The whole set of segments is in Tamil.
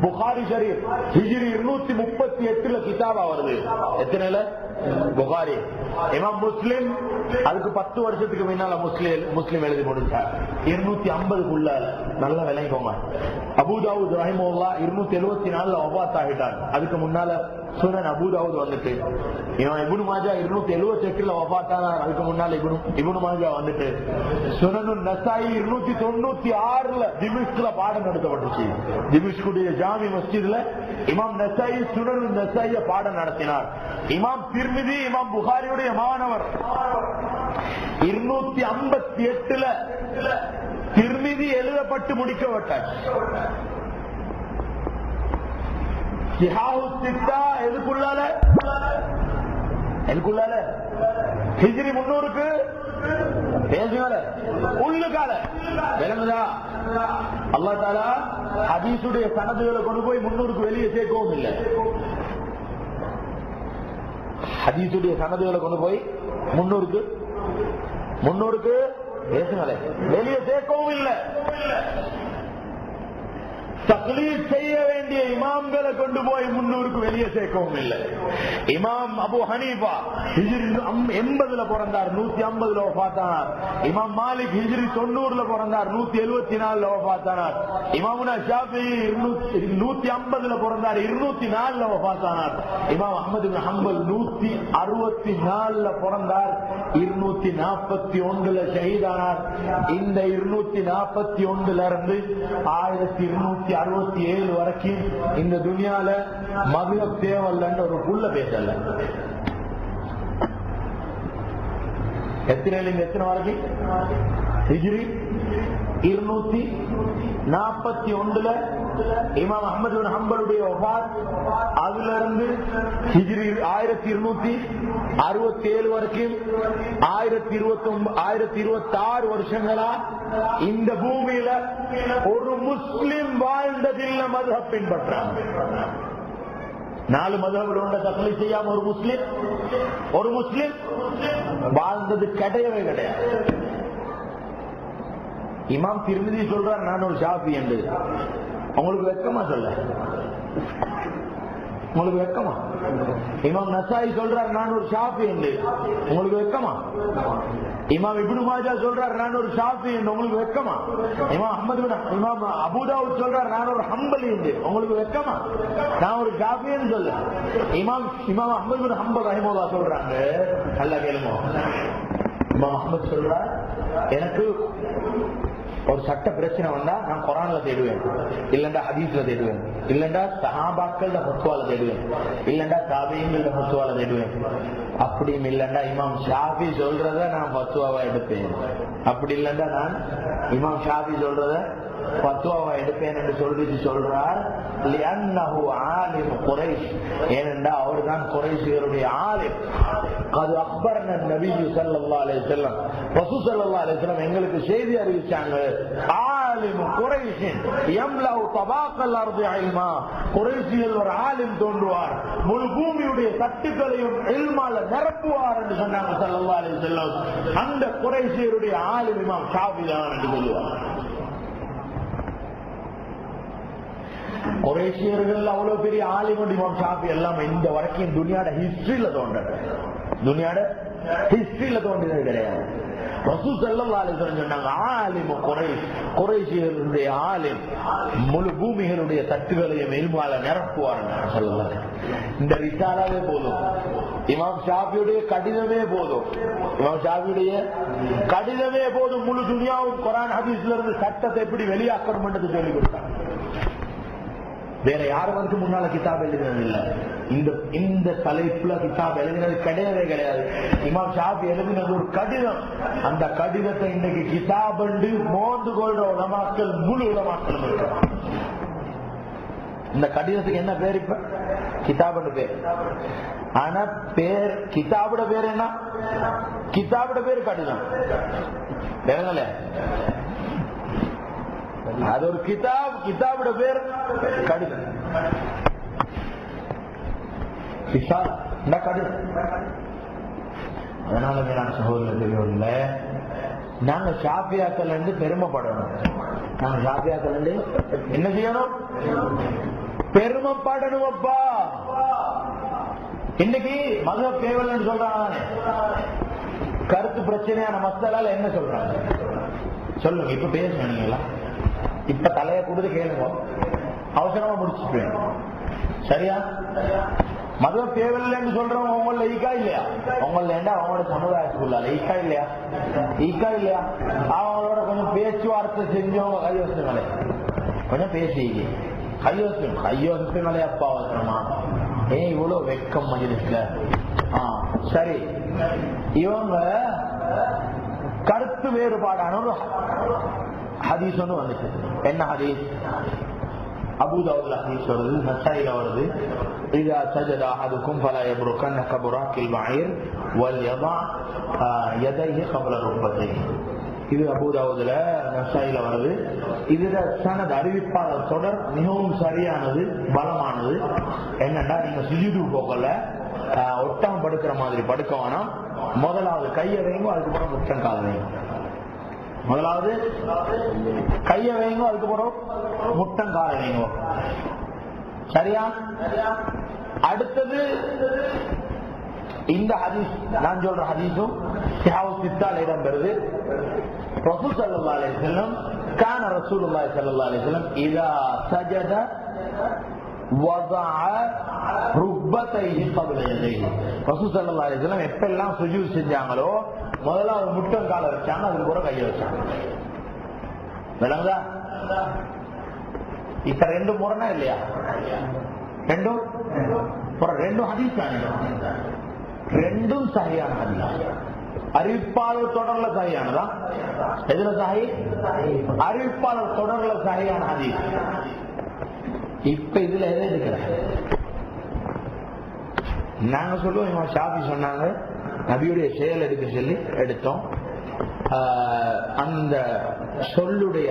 புகாரி ஷரீஃப் ஹிஜ்ரி 238 கிதாபா வருது. எத்தனைல புகாரி. இமாம் முஸ்லிம் அதுக்கு 10 வருஷத்துக்கு முன்னால முஸ்லிம் எழுதி முடிச்சார் 250 நல்ல விளைங்கோங்க. அபூதாவுத் ரஹிமஹுல்லாஹ் 274 வஃபாத் ஆகிட்டார். அதுக்கு முன்னால சுனன் அபூதாவுத் வந்துட்டு இமாம் இப்னு மாஜா 278 வஃபாத் ஆனார். அதுக்கு முன்னால இப்னு மாஜா வந்துட்டு சுனனுன் நசாயி 296 திமிஷ்க்ல பாடம் நடத்தப்பட்டுச்சு. திமிஷ்குடைய ஜாமி மஸ்ஜித்ல இமாம் நசாயி சுனனுன் நசாயிய பாடம் நடத்தினார். இமாம் திர்மிதி இமாம் புகாரியுடைய மாணவர் 258 திர்மிதி எழுதப்பட்டு முடிக்கப்பட்டார். எதுக்குள்ளால ஹிஜ்ரி 300க்கு உள்ளுக்கால விளங்குதா? அல்லாஹ் தஆலா ஹதீஸுடைய சனதுகளை கொண்டு போய் 300க்கு வெளியே சேர்க்கவும் இல்லை. ஹதீஸுடைய சனதுகளை கொண்டு போய் 300க்கு வெளியே சேர்க்கவும் இல்லை. தக்லீத் செய்ய வேண்டிய இமாம்களை கொண்டு போய் 300க்கு வெளியே சேர்க்கவும் இல்லை. இமாம் அபு ஹனீஃபா ஹிஜ்ரி 80 பிறந்தார், 150 வஃபாத்தானார். இமாம் மாலிக் ஹிஜ்ரி 90 பிறந்தார், 174 வஃபாத்தானார். இமாமுனா ஷாஃபிஈ 150 பிறந்தார், 204 வஃபாத்தானார். இமாம் அஹ்மத் இப்னு ஹம்பல் 164 பிறந்தார், 241 ஷஹீதானார். இந்த 241 இருந்து 1267 வரைக்கும் இந்த துனியால மதுரம் தேவல்லன்னு ஒரு புள்ள பேசல. எத்தனை வரைக்கும்? ஹிஜ்ரி 241 இமாம் அஹ்மத் இப்னு ஹம்பலுடைய வஃபாத். அதுல இருந்து ஹிஜ்ரி 1267 வரைக்கும் 1026 வருஷங்களா இந்த பூமியில ஒரு முஸ்லிம் வாழ்ந்ததில்லை. மதுஹப் பின்பற்றாங்க. 4 மதுஹப்ல உள்ள தக்லீத் செய்யாம ஒரு முஸ்லிம் வாழ்ந்தது கிடையவே கிடையாது. இமாம் திர்மிதி சொல்றார் நான் ஒரு ஷாஃபி என்று. உங்களுக்கு வெக்கமா சொல்ல? உங்களுக்கு வெக்கமா? இமாம் நசாயி சொல்றார் நான் ஒரு ஷாஃபி என்று. உங்களுக்கு வெக்கமா? இமாம் இப்னு மாஜா சொல்றார் நான் ஒரு ஷாஃபி என்று. உங்களுக்கு வெக்கமா? இமாம் அபூதாவுத் சொல்றார் நான் ஒரு ஹம்பலி என்று. உங்களுக்கு வெக்கமா? நான் ஒரு ஷாஃபி என்று சொல்ல. இமாம் அஹ்மத் இப்னு ஹம்பல் ரஹிமஹுல்லாஹ் சொல்றாங்க, நல்லா கேளுங்க. இமாம் அஹ்மத் சொல்றார் எனக்கு ஒரு சட்ட பிரச்சனை வந்தா நான் குர்ஆன்ல தேடுவேன், இல்லண்டா ஹதீஸ்ல தேடுவேன், இல்லண்டா சஹாபாக்களோட ஃபத்வால தேடுவேன், இல்லண்டா தாபீன்களோட ஃபத்வால தேடுவேன். அப்படியும் இல்லண்டா இமாம் ஷாஃபி சொல்றத நான் ஃபத்வாவா எடுப்பேன். அப்படி இல்லண்டா நான் இமாம் ஷாஃபி சொல்றத ஃபத்வாவா எடுப்பேன் என்று சொல்றார். லிஅன்னஹு ஆலிம் குரைஷ், ஏனென்றா அவர்தான் குரைஷியருடைய ஆலிம். அது அக்பர்ன நபி ஸல்லல்லாஹு அலைஹி வஸல்லம், ரசூல் ஸல்லல்லாஹு அலைஹி வஸல்லம் எங்களுக்கு செய்தி அறிவிச்சாங்க. ஆலிம் குரைஷ் யம்லஉ தபாக்கல் அர்தி இல்மா, குரைஷியர் ஒரு ஆலிம் தோன்றுவார், முழு பூமியுடைய தட்டுகளையும் இல்மால நிரப்புவார் என்று சொன்னாங்க ஸல்லல்லாஹு அலைஹி வஸல்லம். அந்த குரைஷியருடைய ஆலிம் இமாம் ஷாஃபி தான் என்று சொல்லுவார். குரைஷியர்கள் அவ்வளவு பெரிய ஆலிம் இமாம் ஷாஃபி எல்லாம் இந்த வரைக்கும் துனியாட ஹிஸ்டரியில தோன்றினது கிடையாது. ரசூல் ஸல்லல்லாஹு அலைஹி வஸல்லம் சொன்னாங்க ஆலிம் குரைஷ், குரைஷியருடைய ஆலிம் முழு பூமிகளுடைய தட்டுகளையும் இல்மால நிரப்புவார் ஸல்லல்லாஹு அலைஹி வஸல்லம். இந்த ரிசாலாவே போதும், இமாம் ஷாஃபியுடைய கடிதமே போதும், முழு துனியாவும் குர்ஆன் ஹதீஸ்ல இருந்து சட்டத்தை எப்படி வெளியாக்கணும் என்று சொல்லி கொடுத்தாங்க. வேற யாருக்கு முன்னால கிதாப் எழுதினது இல்ல. இந்த தலைப்புல கிதாப் எழுதினது கிடையவே கிடையாது. இமாம் ஷாஃபி எழுதினது ஒரு கடிதம். அந்த கடிதத்தை இன்னைக்கு கிதாப் மோந்து கொள்ற உலமாக்கள் முழு உலமாக்களும் இருக்கிறார். இந்த கடிதத்துக்கு என்ன பேர்? இப்ப கிதாப் பேர். ஆனா பேர் கிதாபோட பேர் என்ன? கிதாபோட பேர் கடிதம். வேறங்களே அது ஒரு கிதாபோட பேர் கடிதம். அதனால நான் சகோதரர்கள் நாங்க ஷாஃபியாக்கள் பெருமைப்படணும். நாங்க ஷாஃபியாக்கள் என்ன செய்யணும்? பெருமைப்படணும் அப்பா. இன்னைக்கு மதுஹப் கேவலன்னு சொல்றாங்க. கருத்து பிரச்சனையான மசாலால என்ன சொல்றாங்க சொல்லுங்க. இப்ப பேசுவீங்களா? இப்ப தலைய கொடுத்து கேளுங்க, அவசரமா முடிச்சுட்டு. சரியா? மதுஹப் கேவலன்னு சொல்றவங்க உங்கள ஈக்கா இல்லையா? உங்கள ஏண்டா அவங்களோட சமுதாயத்துக்குள்ள ஈக்கா இல்லையா? ஈக்கா இல்லையா? அவங்களோட கொஞ்சம் பேச்சுவார்த்தை செஞ்சவங்க கையோசனை கொஞ்சம் பேசி கையோசனை அப்பா அவசரமா ஏன் இவ்வளவு வெக்கம் மஜ்லிஸ்ல? சரி, இவங்க கருத்து வேறுபாடான ஒரு ஹதீஸ் ஒன்று வந்துச்சு. என்ன ஹதீஸ்? அபூ தாவூத்ல ஹதீஸ் வருது, நஸாயில வருது. இதா சஜத அஹதுக்கும் ஃபலா யப்ருகன்ன கபுராக்கில் பஈர் வல் யதா யதைஹி கப்ல ருக்பத்தைஹி. இது அபூ தாவூத்ல நஸாயில வருது. இதுல சனத் அறிவிப்பாளர் தொடர் மிகவும் சரியானது, பலமானது. என்னன்னா, நீங்க சுஜூது போகல ஒட்டம் படுக்கிற மாதிரி படுக்க வேணாம். முதலாவது கையை வைங்க, அதுக்கப்புறம் முட்டம் கால் வைங்க. முதலாவது கையை வைங்க, அதுக்கப்புறம் முட்டம் கால வைங்க. சரியா? அடுத்தது இந்த ஹதீஸ், நான் சொல்ற ஹதீஸும் சித்தால் இடம் பெறுது. ரசூல் ஸல்லல்லாஹு அலைஹி வஸல்லம் கான ரசூலுல்லாஹி ஸல்லல்லாஹு அலைஹி வஸல்லம் இதா சஜத வதஅ ருக்பத்தைஹி क़ப்ல யதைஹி. ரசூல் ஸல்லல்லாஹு அலைஹி வஸல்லம் எப்பெல்லாம் சுஜூத் செஞ்சாங்களோ முதலாவது முட்டம் கால வச்சாங்க, அதுக்கு கூட கையை வச்சாங்க. விளங்குதா? இப்ப ரெண்டு முறைனா இல்லையா? ரெண்டும் ஹதீஸ் தானே, ரெண்டும் சரியான ஹதீஸ். அறிவிப்பாளர் தொடர்ல சரியானதா? எதுல சஹி? அறிவிப்பாளர் தொடர்ல சரியான ஹதீஸ். இப்ப இதுல எதை எடுக்கிற? நாங்க சொல்லுவோம், இமாம் ஷாஃபி சொன்னாங்க நபியுடைய செயல் எடுக்க சொல்லி எடுத்தோம். அந்த சொல்லுடைய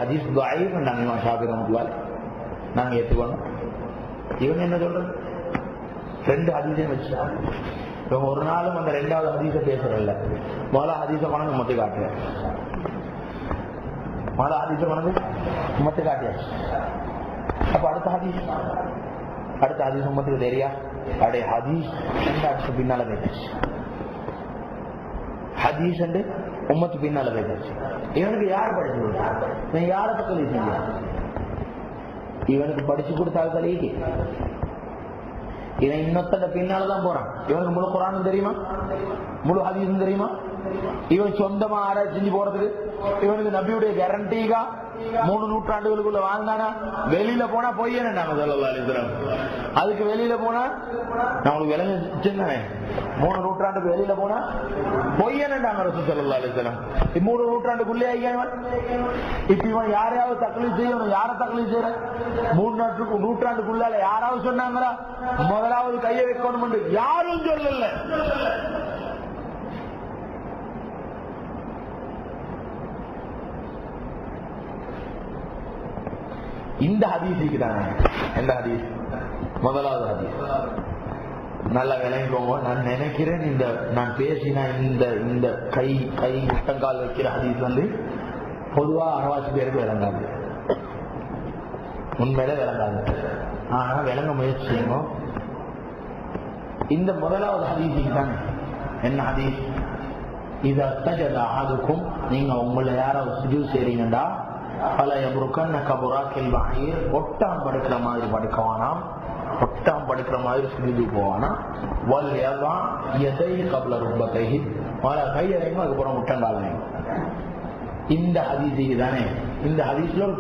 ஹதீஸ் தஈஃப் நாங்க இமாம் ஷாஃபி ரஹ்மத்துல்லாஹி நாங்க ஏத்துக்கணும். இவங்க என்ன சொல்றது? ரெண்டு ஹதீஸையும் வச்சு இவங்க ஒரு நாளும் அந்த ரெண்டாவது ஹதீஸை பேசுறதில்ல. முதல்ல ஹதீஸை கொண்டு மொத்த காட்டுறேன். முதல்ல ஹதீஸை கொண்டு மொத்த காட்டியாச்சு. அப்ப அடுத்த ஹதீஸ் உம்மத்துக்கு தெரியா? அடே ஹதீஸ் அடுத்த பின்னால பேசாச்சு. ஹதீஸ் உம்மத்து பின்னால பேசாச்சு. இவனுக்கு யார் படிச்சு கொடுத்தா? யார தக்கலி செய்ய? இவனுக்கு படிச்சு கொடுத்தால் தலைக்கு இவன் இன்னொத்த பின்னால்தான் போறான். இவனுக்கு முழு குரானும் தெரியுமா? முழு ஹதீஸும் தெரியுமா? இவன் சொந்தமா ஆராய்ச்சி செஞ்சு போறதுக்கு இவனுக்கு நபியுடைய கேரண்டிகா 3 நூற்றாண்டுகளுக்குள்ள வாழ்ந்தானா? வெளியில போனா பொய்யன நாங்க ஸல்லல்லாஹு அலைஹி வஸல்லம். அதுக்கு வெளியில போனா நம்மளுக்கு விளங்க 3 நூற்றாண்டுக்கு வெளியில போனா பொய்யன நாங்க ரசூல் ஸல்லல்லாஹு அலைஹி வஸல்லம். 3 நூற்றாண்டுக்குள்ளே இப்ப இவன் யாரையாவது தக்லீத் செய்யணும். யார தக்லீத் செய்யற? 3 நூற்றாண்டுக்குள்ளால யாராவது சொன்னாங்களா முதலாவது கையை வைக்கணும்? யாரும் சொல்லல. இந்த ஹதீஸுக்கு தானே. எந்த ஹதீஸ்? முதலாவது ஹதீஸ். நல்லா விளங்கிக்கோங்க. நான் நினைக்கிறேன் நான் பேசின இந்த கை முட்டங்கால் வைக்கிற ஹதீஸ் பொதுவா அரவாசி பேருக்கு விளங்காது, உண்மையில விளங்காது. ஆனா விளங்க முயற்சி செய்யணும். இந்த முதலாவது ஹதீஸுக்கு தானே. என்ன ஹதீஸ்? இத சஜத அஹதுக்கும், நீங்க உங்களை யாராவது சுஜூத் செய்றீங்கடா, ஃபலா யப்ருகன்ன கபுராக்கில் பஈர், ஒட்டாம் படுக்கிற மாதிரி படுக்கவானாம், ஒட்டாம் படுக்கிற மாதிரி சுஜூது போவானா. வல் யதா யதைஹி கப்ல ருக்பத்தைஹி, கையறையும் அதுக்கப்புறம் முட்டங்கால் வைங்க. இந்த ஹதீஸுக்கு தானே. இந்த ஹதீஸ்ல ஒரு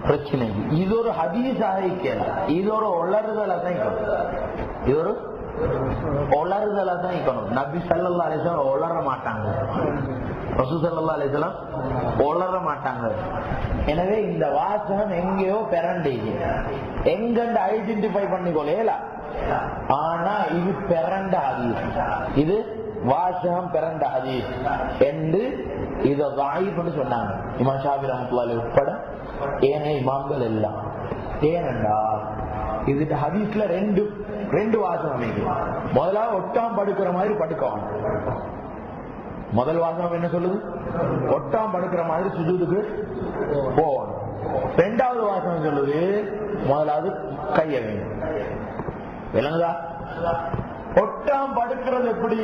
பிரச்சனை, இது ஒரு ஹதீஸாக கேட்கல, இது ஒரு ஒளறுதலா தான் இருக்கணும். நபி ஸல்லல்லாஹு அலைஹி வஸல்லம் ஒளர மாட்டாங்க, ரசூல் ஸல்லல்லாஹு அலைஹி வஸல்லம் ஒளர மாட்டாங்க. எனவே இந்த வாசகம் எங்கேயோ பெரண்டீங்க, எங்கண்டு ஐடென்டிஃபை பண்ணிக்கொள்ள. ஆனா இது பெரண்ட ஹதீஸ், இது வாசகம் பெரண்ட ஹதீஸ் என்று இத வாய்ப்புன்னு சொன்னாங்க இமாம் ஷாஃபி ரஹ்மத்துல்லாஹி உட்பட ஏனைய இமாம்கள் எல்லாம். ஏனென்றா இது ஹதீஸ்ல ரெண்டு வாசகம் அமைக்கும். முதலாவது ஒட்டாம் படுக்கிற மாதிரி படுக்கணும். முதல் வாசகம் என்ன சொல்லுது? ஒட்டாம் படுக்கிற மாதிரி சுஜூதுக்கு போகணும். இரண்டாவது வாசகம் சொல்லுது முதலாவது கைய வேணும். விளங்குதா? ஒட்டாம் படுக்கிறது எப்படி?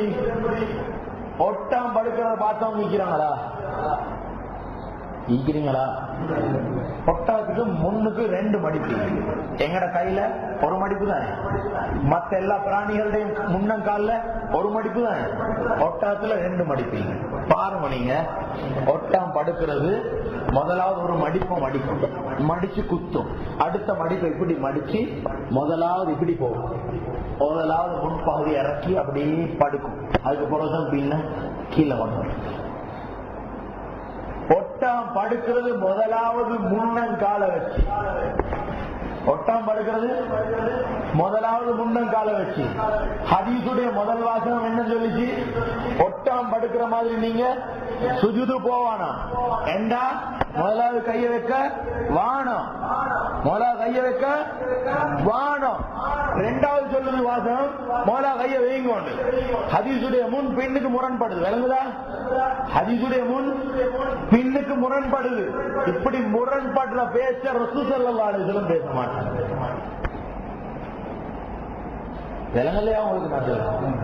ஒட்டாம் படுக்கிறத பார்த்தவங்க நிக்கிறாங்களா? ஈக்கிறீங்களா? ஒட்டாத்துக்கு முன்னுக்கு 2 மடிப்பு. எங்கட கையில ஒரு மடிப்பு தானே, மத்த எல்லா பிராணிகளுடையும் முன்னங்கால ஒரு மடிப்பு தானே, ஒட்டாத்துல 2 மடிப்பு. பாருங்க நீங்க ஒட்டாம் படுக்கிறது முதலாவது ஒரு மடிப்பை மடிச்சு குத்தும், அடுத்த மடிப்பை இப்படி மடிச்சு முதலாவது இப்படி போகும், முதலாவது முன்பகுதி இறக்கி அப்படியே படுக்கும், அதுக்கு பிறகு பின்ன கீழே வந்துடும். ஒட்டாம் படுக்கிறது முதலாவது முன்னங்கால வச்சு, ஒட்டாம் படுக்கிறது முதலாவது முன்னங்கால வச்சு. ஹதீஸுடைய முதல் வாசகம் என்ன சொல்லிச்சு? ஒட்டாம் படுக்கிற மாதிரி நீங்க சுஜூது போவானா என்றா முதலாவது கைய வைக்க வானம், முதலாவது கைய வைக்க வானம். இரண்டாவது சொல்லுது வாசகம் முதலாவது கைய வைங்கோண்டு. ஹதீஸுடைய முன் பின்னுக்கு முரண்படுது. விளங்குதா? ஹதீஸுடைய முன் பின்னுக்கு முரண்படுது. இப்படி முரண்படுற பேச ரசூல் ஸல்லல்லாஹு அலைஹி வஸல்லம் பேச மாட்டாங்க. விளங்கலையா உங்களுக்கு? நான்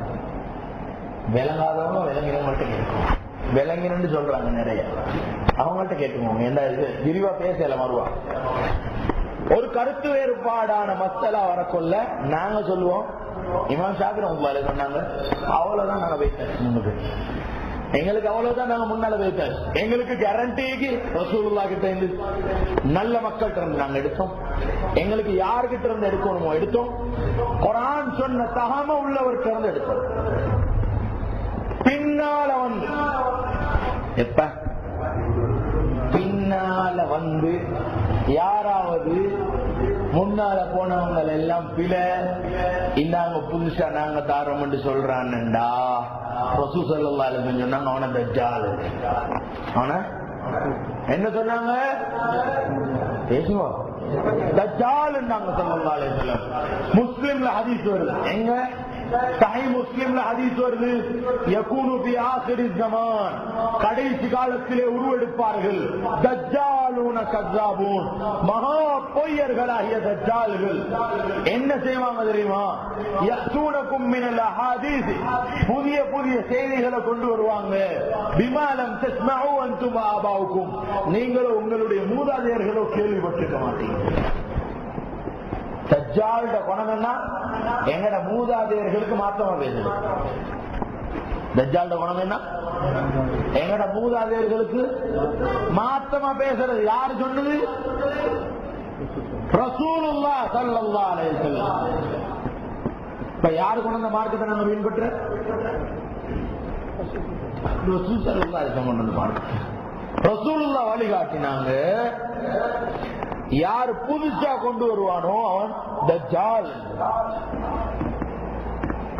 விளங்காதவங்க விளங்கினவங்கள்ட்ட கேட்கும். விளங்கினு சொல்றாங்க நிறைய, அவங்கள்ட்ட கேட்டுக்கோங்க. என்ன இது விரிவா பேசல மறுவா. ஒரு கருத்து வேறுபாடான மசலா வரக்கொள்ள நாங்க சொல்லுவோம் இமாம் ஷாஃபி ரஹ்மத்துல்லாஹி சொன்னாங்க, அவ்வளவுதான் நாங்க பேச, எங்களுக்கு அவ்வளவுதான் நாங்க முன்னால வைத்தாரு. எங்களுக்கு கேரண்டிக்கு ரசூலுல்லாஹ் கிட்ட இருந்து நல்ல மக்கள்கிட்ட இருந்து நாங்க எடுத்தோம், எங்களுக்கு யாருகிட்ட இருந்து எடுக்கணுமோ எடுத்தோம், குர்ஆன் சொன்ன தகம உள்ளவர்கிட்ட இருந்து எடுத்தோம். பின்னால வந்து எப்ப பின்னால வந்து யாராவது முன்னால போனவங்க எல்லாம் பில இந்தாங்க புதுசா நாங்க தாரோம் என்று சொல்றான்டா ரசூல் ஸல்லல்லாஹு அலைஹி வஸல்லம் சொன்னாங்க அவன தஜ்ஜால். அவன என்ன சொன்னாங்க? பேசுவோம் தஜ்ஜால் நாங்க ஸல்லல்லாஹு அலைஹி வஸல்லம். முஸ்லிம்ல ஹதீஸ் வருது, எங்க சஹீஹ் முஸ்லிம்ல ஹதீஸ் வருது, யகூனு ஃபி ஆகிரிஸ் ஸமான், கடைசி காலத்திலே உருவெடுப்பார்கள் தஜ்ஜாலூன கஸாபூன், மகா பொய்யர்களாகிய தஜ்ஜால்கள். என்ன செய்வாங்க தெரியுமா? யஸூனகும் மினல் அஹாதீஸ், புதிய புதிய செய்திகளை கொண்டு வருவாங்க. பிமா லம் தஸ்மஉ அன்தும் ஆபாவுக்கும், நீங்களோ உங்களுடைய மூதாதையர்களோ கேள்விப்பட்டிருக்க மாட்டீங்க. தஜ்ஜாலோட குணம் என்ன? எங்கட மூதாதையர்களுக்கு மாற்றமா பேசுது. தஜ்ஜாலோட குணம் என்ன? எங்கட மூதாதையர்களுக்கு மாற்றமா பேசுறது. யாரு சொன்னது? ரசூலுல்லாஹ் ஸல்லல்லாஹு அலைஹி வஸல்லம். இப்ப யாரு கொண்ட மார்க்கத்தை நாங்க பின்பற்ற? ரசூல் ஸல்லல்லாஹு அலைஹி வஸல்லம் ரசூலுல்லாஹ் வழிகாட்டினாங்க. யார் புதுசா கொண்டு வருவானோ அவன் தஜ்ஜால்.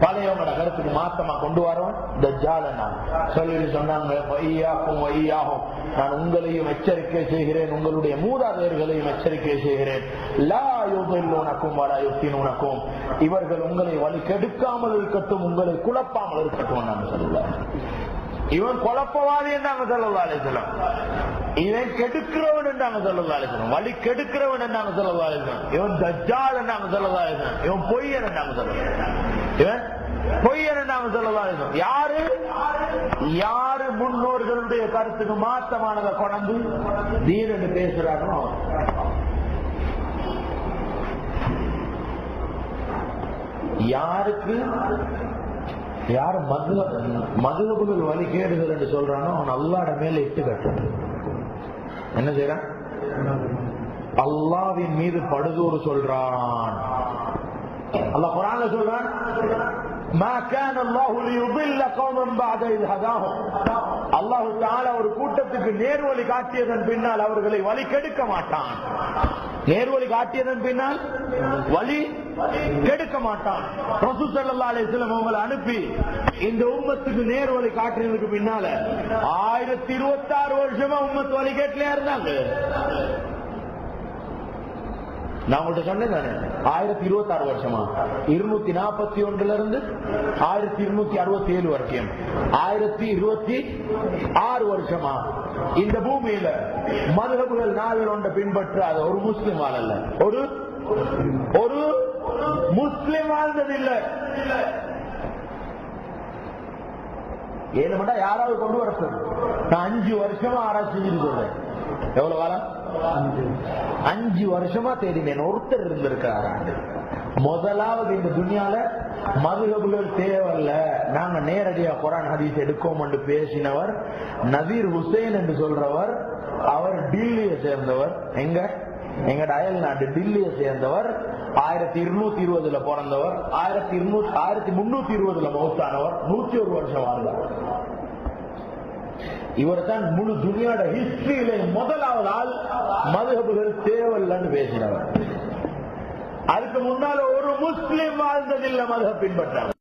பழையவங்களோட கருத்துக்கு மாத்தமா கொண்டு வரவன் தஜ்ஜால் சொல்லி சொன்னாங்க. நான் உங்களையும் எச்சரிக்கை செய்கிறேன், உங்களுடைய மூதாதையர்களையும் எச்சரிக்கை செய்கிறேன். லா யுதில்லுனக்கும் வலா யுஃப்தினுனக்கும், இவர்கள் உங்களை வழி கெடுக்காமல் இருக்கட்டும், உங்களை குழப்பாமல் இருக்கட்டும். நான் சொல்லுவேன் இவன் குழப்பவாதி என்றாங்க ஸல்லல்லாஹு அலைஹி வஸல்லம், இவன் கெடுக்கிறவன் என்றாங்க ஸல்லல்லாஹு அலைஹி வஸல்லம், வழி கெடுக்கிறவன் என்றாங்க ஸல்லல்லாஹு அலைஹி வஸல்லம், இவன் தஜ்ஜால் என்றாங்க ஸல்லல்லாஹு அலைஹி வஸல்லம், இவன் பொய்யன் என்றாங்க ஸல்லல்லாஹு அலைஹி வஸல்லம், இவன் பொய்யன் என்றாங்க ஸல்லல்லாஹு அலைஹி வஸல்லம். யாரு முன்னோர்களுடைய கருத்துக்கு மாற்றமானதை கொண்டு தீன் என்று பேசுறானோ யாருக்கு யார் மதுஹபுகள் வழிகேடுகள் என்று சொல்றானோ அவன் அல்லாஹ்வுடைய மேல இட்டு கட்டுறான். என்ன செய்யறான்? அல்லாஹ்வின் மீது படுதூறு சொல்றான். அல்லாஹ் குர்ஆன்ல சொல்றான், மா கான அல்லாஹு லியுதில்ல கௌமன் பஅத இஸ் ஹதாஹும். அல்லாஹ் தஆலா ஒரு கூட்டத்துக்கு நேர்வழி காட்டியதன் பின்னால் அவர்களை வழி கெடுக்க மாட்டான். நேர்வழி காட்டியதன் பின்னால் வழி கெடுக்க மாட்டான். ரசூல் ஸல்லல்லாஹு அலைஹி வஸல்லம் அவங்களை அனுப்பி இந்த உம்மத்துக்கு நேர்வழி காட்டினதுக்கு பின்னால 1026 வருஷமா உம்மத்து வழி கேட்கலையா இருந்தாங்க. நான் உங்கள்கிட்ட சொன்னேன் தானே 1026 வருஷமா 241 இருந்து 1267 வரைக்கும் 1026 வருஷமா இந்த பூமியில மதுஹபுகள் நாவில் ஒன்றை பின்பற்றாத ஒரு முஸ்லிம் அல்ல, ஒரு முஸ்லிம் வாழ்ந்ததில்லை. ஏழுமண்டா யாராவது கொண்டு வர சொல்லு. நான் 5 வருஷமா ஆராய்ச்சி செஞ்சுட்டு சொல்றேன். எவ்வளவு காலம்? 5 வருஷமா தேடினேன். ஒருத்தர் இருந்திருக்கிறாரா? முதலாவது இந்த துனியால மதுஹபுகள் தேவையில்ல, நாங்க நேரடியா குர்ஆன் ஹதீஸ் எடுக்கோம் என்று பேசினவர் நதீர் ஹுசைன் என்று சொல்றவர். அவர் டில்லியை சேர்ந்தவர். எங்க அயல் நாட்டு டில்லியை சேர்ந்தவர். 1220 பிறந்தவர். 1320 மௌத்தானவர். 101 வருஷம் வாழ்ந்தார். இவர் தான் முழு துனியாட ஹிஸ்டரியிலே முதலாவது ஆள் மதுஹபுகள் தேவையில்லைன்னு பேசினவர். அதுக்கு முன்னால ஒரு முஸ்லிம் வாழ்ந்ததில்லை மதுஹப் பின்பற்றாங்க.